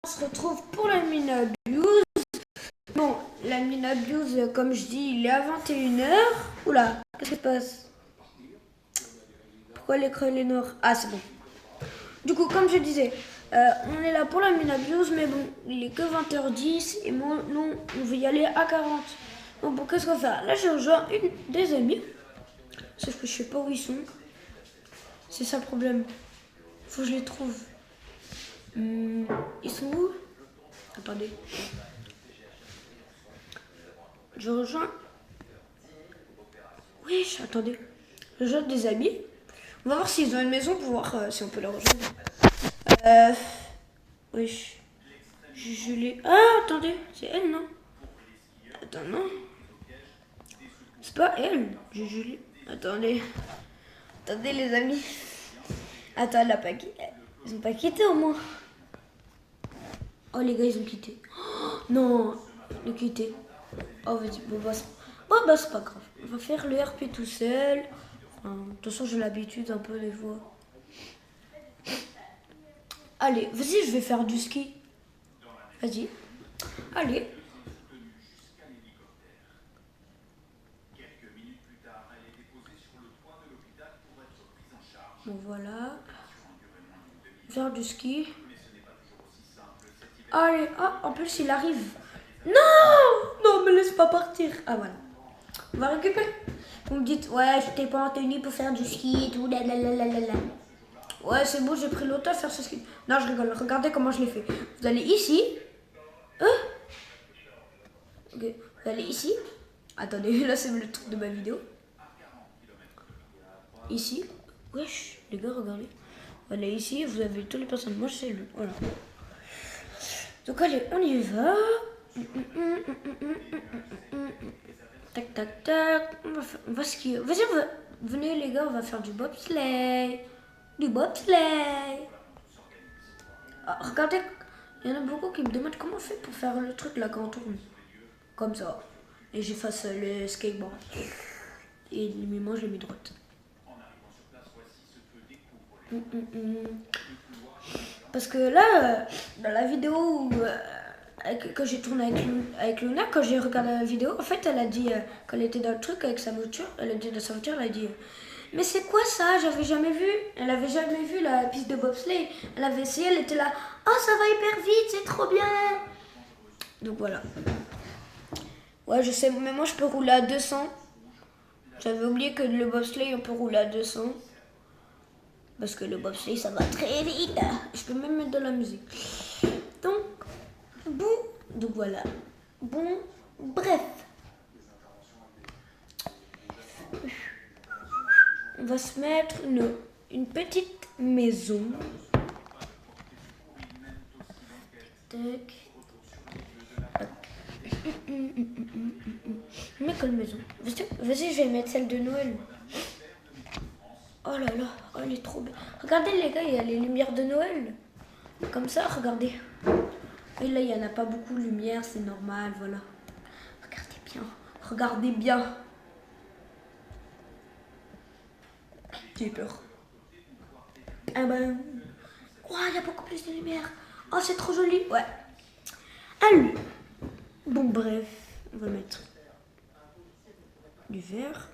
On se retrouve pour la mine abuse. Bon, la mine abuse, comme je dis, il est à 21h. Oula, qu'est-ce qui se passe? Pourquoi l'écran est noir? Ah, c'est bon. Du coup, comme je disais, on est là pour la mine abuse, mais bon, il est que 20h10 et moi, non, on veut y aller à 40. Donc, bon, qu'est-ce qu'on va faire? Là, j'ai rejoint une des amies, sauf que je sais pas où ils sont. C'est ça le problème. Faut que je les trouve. Ils sont où? Attendez. Je rejoins. Oui, attendez. Je rejoins des amis. On va voir s'ils ont une maison pour voir si on peut les rejoindre. Oui. Julie. Ah, attendez. C'est elle, non? Attends, non. C'est pas elle. Julie. Attendez. Attendez, les amis. Attends, elle a pas quitté. Ils ont pas quitté au moins. Oh, les gars, ils ont quitté. Oh, non, ils ont quitté. Oh, vas-y. Bon, c'est pas grave. On va faire le RP tout seul. Enfin, de toute façon, j'ai l'habitude un peu des fois. Allez, vas-y, je vais faire du ski. Vas-y. Allez. Bon, voilà. Faire du ski. Allez, ah, en plus, il arrive. Non! Non, me laisse pas partir. Ah, voilà. On va récupérer. Vous me dites, ouais, je t'ai pas en tenue pour faire du ski et tout. Lalalala. Ouais, c'est bon, j'ai pris l'auto à faire ce ski. Non, je rigole. Regardez comment je l'ai fait. Vous allez ici. Ok. Vous allez ici. Attendez, là, c'est le truc de ma vidéo. Ici. Wesh, les gars, regardez. Vous allez ici, vous avez toutes les personnes. Moi, c'est lui. Voilà. Donc, allez, on y va. Tac, tac, tac. On va skier. Vas-y, venez, les gars, on va faire du bobsleigh. Du bobsleigh. Ah, regardez, il y en a beaucoup qui me demandent comment on fait pour faire le truc là quand on tourne. Comme ça. Et j'efface le skateboard. Et moi, je l'ai mis droite. Parce que là, dans la vidéo que j'ai tournée avec Luna, quand j'ai regardé la vidéo, en fait, elle a dit, quand elle était dans le truc avec sa voiture, elle a dit dans sa voiture, elle a dit, mais c'est quoi ça? J'avais jamais vu. Elle avait jamais vu la piste de bobsleigh. Elle avait essayé, elle était là, oh, ça va hyper vite, c'est trop bien. Donc voilà. Ouais, je sais, mais moi, je peux rouler à 200. J'avais oublié que le bobsleigh, on peut rouler à 200. Parce que le bobsleigh, ça va très vite. Je peux même mettre de la musique. Donc, bon. Donc voilà. Bon, bref. On va se mettre une petite maison. Tac. Mais quelle maison? Vas-y, je vais mettre celle de Noël. Oh là là, oh, elle est trop belle. Regardez les gars, il y a les lumières de Noël. Comme ça, regardez. Et là, il n'y en a pas beaucoup de lumière, c'est normal, voilà. Regardez bien, regardez bien. J'ai peur. Ah ben... Oh, il y a beaucoup plus de lumière. Oh, c'est trop joli, ouais. Allez. Bon, bref, on va mettre du vert.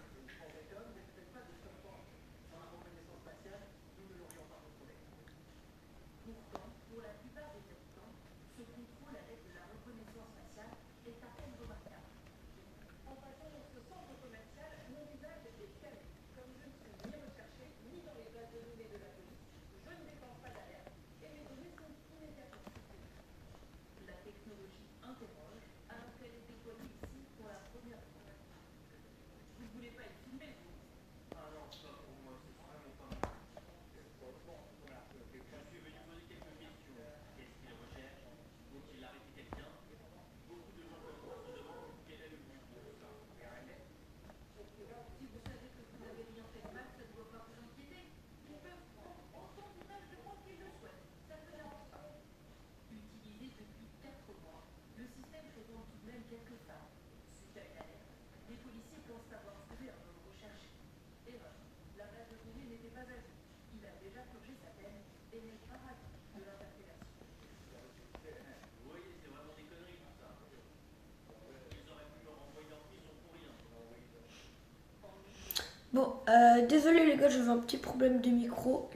Désolé les gars, j'avais un petit problème de micro.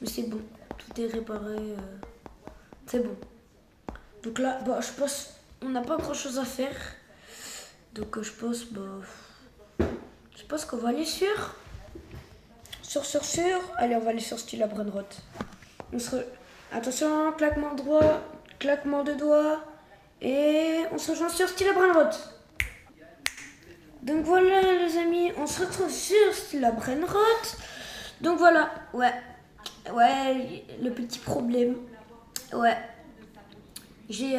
Mais c'est bon, tout est réparé. C'est bon. Donc là, bah, je pense on n'a pas grand chose à faire. Donc je pense qu'on va aller sur. Allez, on va aller sur Stila Brunroth. Attention, claquement de doigts. Et on se rejoint sur Stila Brunroth. Donc voilà les amis, on se retrouve sur Stila Brunroth. Donc voilà, ouais, le petit problème. Ouais, j'ai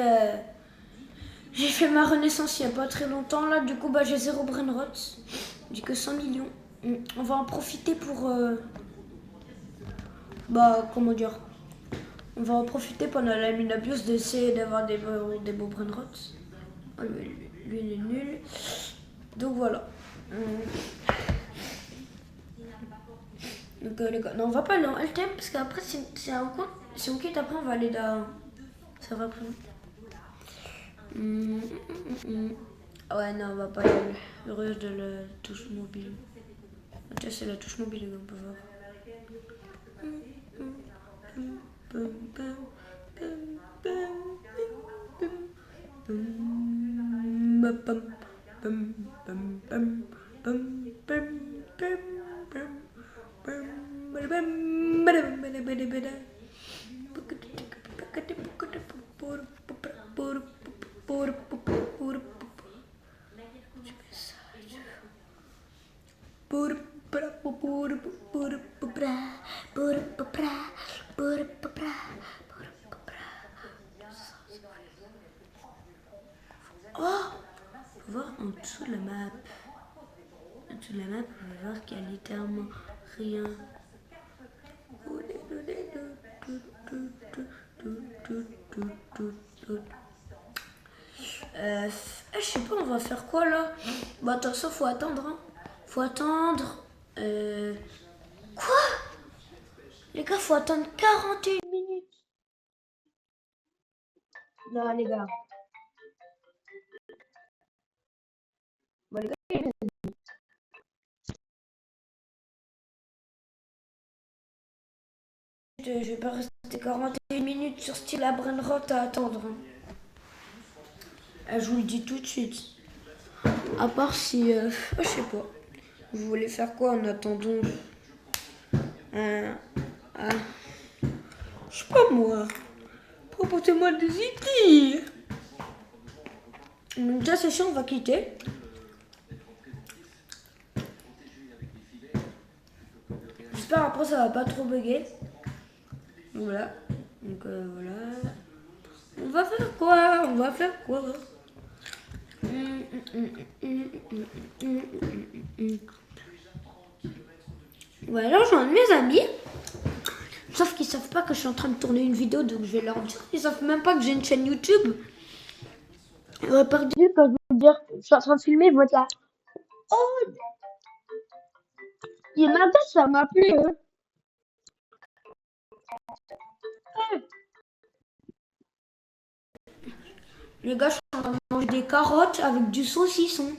fait ma renaissance il n'y a pas très longtemps là, du coup bah j'ai 0 Brainrot. J'ai que 100 millions. On va en profiter pour comment dire. On va en profiter pendant la Lunabios d'essayer d'avoir des beaux Brainrots. Oh, lui il est nul. Donc voilà. Donc les gars, non on va pas aller en LTM parce qu'après c'est un coin. Si on quitte après on va aller dans. Ça va plus. Ouais, non, on va pas y aller. Heureuse de la touche mobile. Tiens, c'est la touche mobile, on peut voir. Oh, faut voir en dessous de la map. En dessous de la map, on va voir qu'il y a littéralement rien. Je sais pas, on va faire quoi là? Bah, attention, faut attendre. Hein. Faut attendre. Quoi? Les gars, faut attendre 41 minutes. Non, les gars. Bon, les gars, je vais pas rester 41 minutes sur Stila Brainrot à attendre. Hein. Je vous le dis tout de suite. À part si. Je sais pas. Vous voulez faire quoi en attendant? Je sais pas moi. Proposez-moi des idées. Donc déjà c'est chiant, on va quitter. J'espère après ça va pas trop bugger. Donc voilà. Donc voilà. On va faire quoi? Ouais, là j'ai un de mes amis. Sauf qu'ils savent pas que je suis en train de tourner une vidéo, donc je vais leur dire. Ils savent même pas que j'ai une chaîne YouTube. Ils auraient perdu quand je vais leur dire je suis en train de filmer, ils vont être là. Oh, il y en a deux, ça m'a plu. Hein. Les gars, je suis en train de manger des carottes avec du saucisson.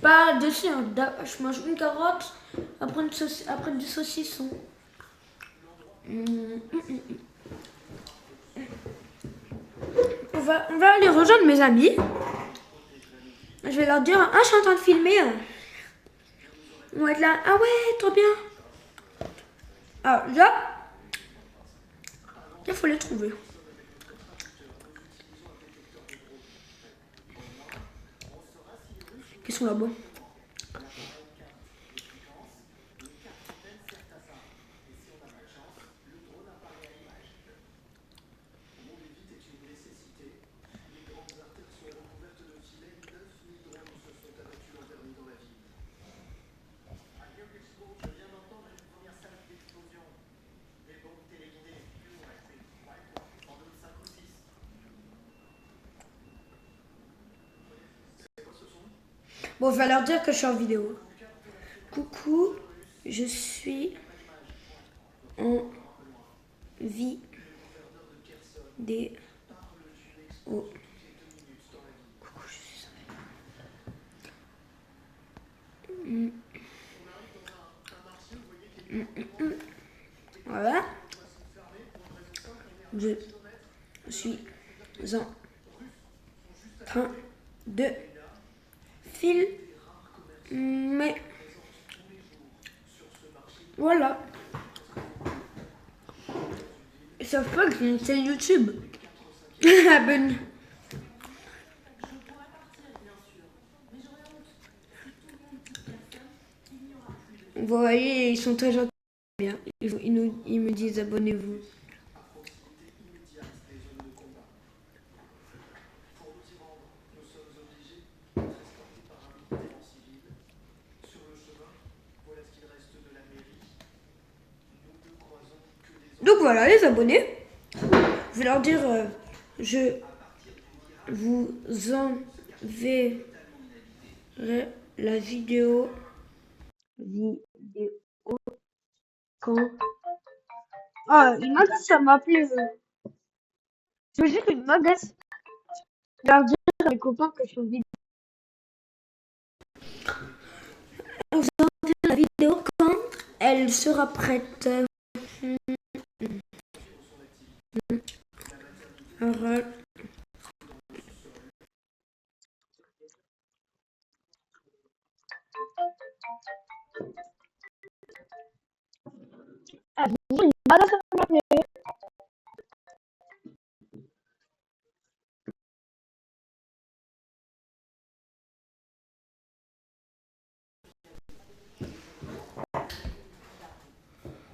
Pas dessus, hein. Je mange une carotte après, après du saucisson. On va aller rejoindre mes amis. Je vais leur dire, ah, je suis en train de filmer. On va être là, ah ouais, trop bien. Ah, là, il faut les trouver. Qui sont là-bas. Bon, je vais leur dire que je suis en vidéo. Coucou, je suis en vidéo. Coucou, je suis en vidéo. Voilà. Je suis en train de filmer. Voilà. Ils savent pas que j'ai une chaîne YouTube. Abonne. Vous voyez, ils sont très gentils. Bien. Ils me disent abonnez-vous. Donc voilà les abonnés. Je vais leur dire je vous enverrai la vidéo quand. Ah, il m'a dit ça m'a plu. Je veux juste une modeste. Leur dire à mes copains que je suis en vidéo. On vous enverra la vidéo quand elle sera prête. Alors,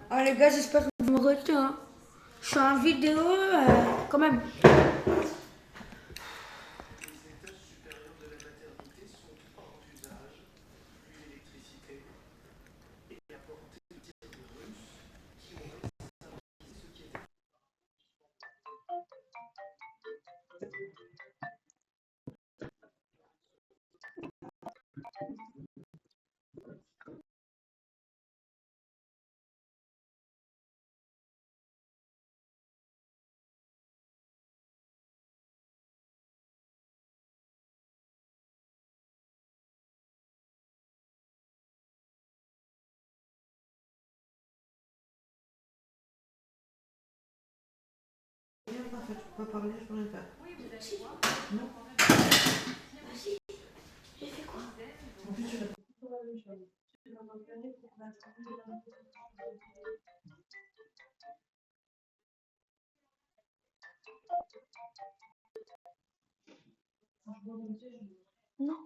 ah, les gars, j'espère que vous me retenez. Hein. Je suis en vidéo quand même. Parfait, tu peux pas parler, je peux rien faire. Non. J'ai fait quoi? En plus, tu l'as. Non.